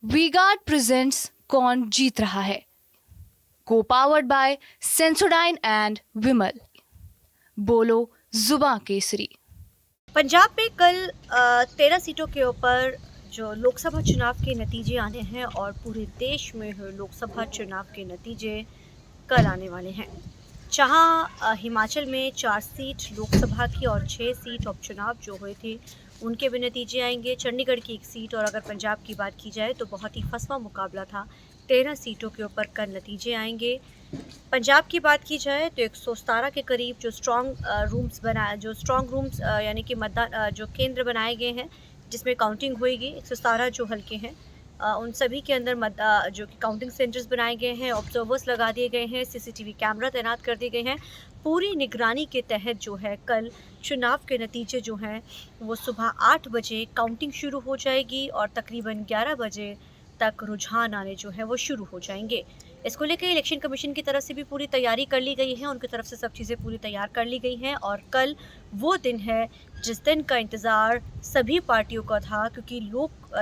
V-Guard presents कौन जीत रहा है, को powered by Sensodyne and Vimal. बोलो जुबां केसरी। पंजाब में कल 13 सीटों के ऊपर जो लोकसभा चुनाव के नतीजे आने हैं और पूरे देश में हुए लोकसभा चुनाव के नतीजे कल आने वाले हैं। जहां हिमाचल में 4 सीट लोकसभा की और 6 सीट उपचुनाव जो हुए थे उनके भी नतीजे आएंगे। चंडीगढ़ की 1 सीट और अगर पंजाब की बात की जाए तो बहुत ही फसवा मुकाबला था। 13 सीटों के ऊपर कल नतीजे आएंगे। पंजाब की बात की जाए तो 117 के करीब जो स्ट्रॉन्ग रूम्स यानी कि मतदान जो केंद्र बनाए गए हैं जिसमें काउंटिंग होएगी, 117 जो हल्के हैं उन सभी के अंदर जो कि काउंटिंग सेंटर्स बनाए गए हैं, ऑब्जर्वर्स लगा दिए गए हैं, सीसीटीवी कैमरा तैनात कर दिए गए हैं। पूरी निगरानी के तहत जो है कल चुनाव के नतीजे जो हैं वो सुबह 8 बजे काउंटिंग शुरू हो जाएगी और तकरीबन 11 बजे तक रुझान आने जो है वो शुरू हो जाएंगे। इसको लेकर इलेक्शन कमीशन की तरफ से भी पूरी तैयारी कर ली गई है, उनकी तरफ से सब चीज़ें पूरी तैयार कर ली गई हैं और कल वो दिन है जिस दिन का इंतज़ार सभी पार्टियों का था, क्योंकि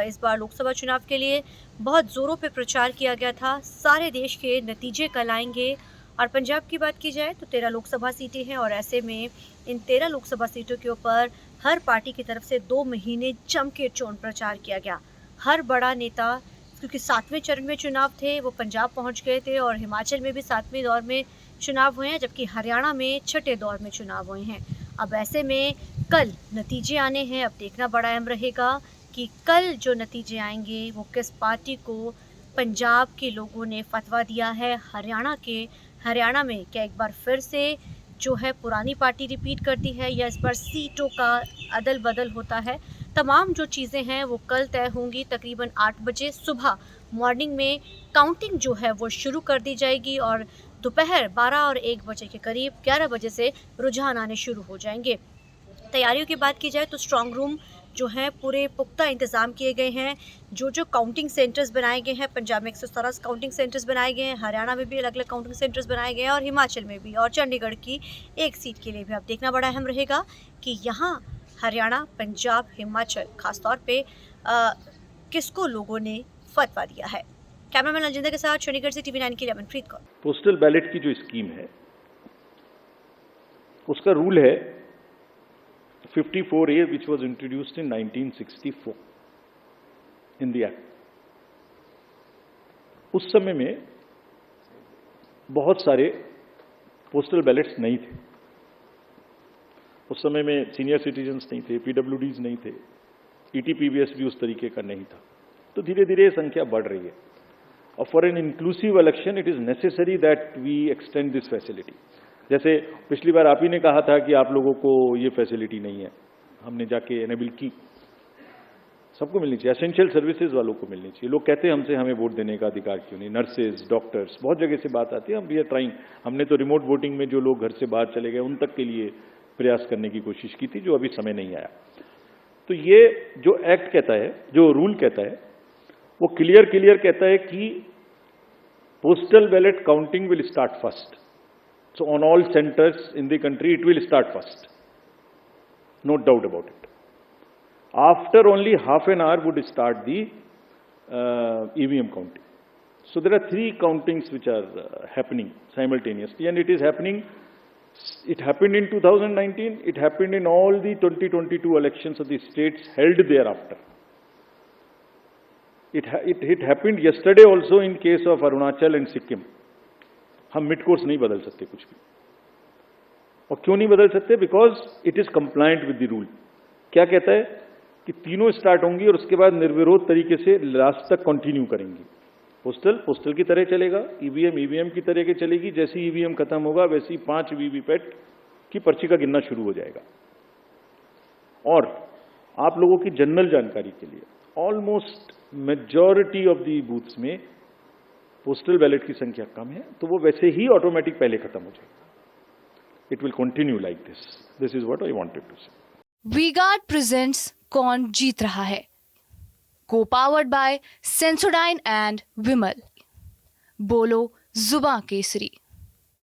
इस बार लोकसभा चुनाव के लिए बहुत ज़ोरों पे प्रचार किया गया था। सारे देश के नतीजे कल आएंगे और पंजाब की बात की जाए तो 13 लोकसभा सीटें हैं और ऐसे में इन 13 लोकसभा सीटों के ऊपर हर पार्टी की तरफ से 2 महीने जम के चोन प्रचार किया गया। हर बड़ा नेता, क्योंकि 7वें चरण में चुनाव थे, वो पंजाब पहुंच गए थे और हिमाचल में भी 7वें दौर में चुनाव हुए हैं, जबकि हरियाणा में 6ठे दौर में चुनाव हुए हैं। अब ऐसे में कल नतीजे आने हैं। अब देखना बड़ा अहम रहेगा कि कल जो नतीजे आएंगे वो किस पार्टी को पंजाब के लोगों ने फतवा दिया है। हरियाणा में क्या एक बार फिर से जो है पुरानी पार्टी रिपीट करती है या इस बार सीटों का अदल बदल होता है। तमाम जो चीज़ें हैं वो कल तय होंगी। तकरीबन 8 बजे सुबह मॉर्निंग में काउंटिंग जो है वो शुरू कर दी जाएगी और दोपहर 12 और 1 बजे के करीब 11 बजे से रुझान आने शुरू हो जाएंगे। तैयारियों की बात की जाए तो स्ट्रांग रूम जो हैं पूरे पुख्ता इंतज़ाम किए गए हैं। जो काउंटिंग सेंटर्स बनाए गए हैं, पंजाब में 117 काउंटिंग सेंटर्स बनाए गए हैं, हरियाणा में भी अलग अलग काउंटिंग सेंटर्स बनाए गए हैं और हिमाचल में भी, और चंडीगढ़ की 1 सीट के लिए भी। अब देखना बड़ा अहम रहेगा कि यहाँ हरियाणा, पंजाब, हिमाचल खासतौर पे किसको लोगों ने फतवा दिया है। कैमरामैन अलजिंदर के साथ चंडीगढ़ से TV9 के लिए अमनप्रीत कौर। पोस्टल बैलेट की जो स्कीम है उसका रूल है 54A which was introduced in 1964 in the act. उस समय में बहुत सारे पोस्टल बैलेट्स नहीं थे। उस समय में सीनियर सिटीजन्स नहीं थे, PWDs नहीं थे, ETPBS भी उस तरीके का नहीं था। तो धीरे धीरे संख्या बढ़ रही है और for an inclusive election it is necessary that we extend this facility. जैसे पिछली बार आप ही ने कहा था कि आप लोगों को ये फैसिलिटी नहीं है, हमने जाके एनेबल की। सबको मिलनी चाहिए, एसेंशियल सर्विसेज वालों को मिलनी चाहिए। लोग कहते हैं हमसे हमें वोट देने का अधिकार क्यों नहीं, नर्सेज, डॉक्टर्स, बहुत जगह से बात आती है। हम वी आर ट्राइंग, हमने तो रिमोट वोटिंग में जो लोग घर से बाहर चले गए उन तक के लिए प्रयास करने की कोशिश की थी, जो अभी समय नहीं आया। तो ये जो एक्ट कहता है, जो रूल कहता है, वो क्लियर कहता है कि postal ballot counting will start first. So on all centers in the country, it will start first. No doubt about it. After only half an hour would start the EVM counting. So there are 3 countings which are happening simultaneously, and it is happening. It happened in 2019. It happened in all the 2022 elections of the states held thereafter. It happened yesterday also in case of Arunachal and Sikkim. हम mid course नहीं बदल सकते कुछ भी। और क्यों नहीं बदल सकते? Because it is compliant with the rule. क्या कहता है कि तीनों स्टार्ट होंगी और उसके बाद निर्विरोध तरीके से लास्ट तक कंटिन्यू करेंगी। पोस्टल की तरह चलेगा, ईवीएम की तरह के चलेगी। जैसे ईवीएम खत्म होगा वैसे ही 5 वीवीपैट की पर्ची का गिनना शुरू हो जाएगा। और आप लोगों की जनरल जानकारी के लिए almost majority of the booths में पोस्टल बैलेट की संख्या कम है, तो वो वैसे ही ऑटोमेटिक पहले खत्म हो जाएगा। It will continue like this. This is what I wanted to say. V-Guard presents कौन जीत रहा है, को powered by Sensodyne and Vimal. बोलो जुबां केसरी।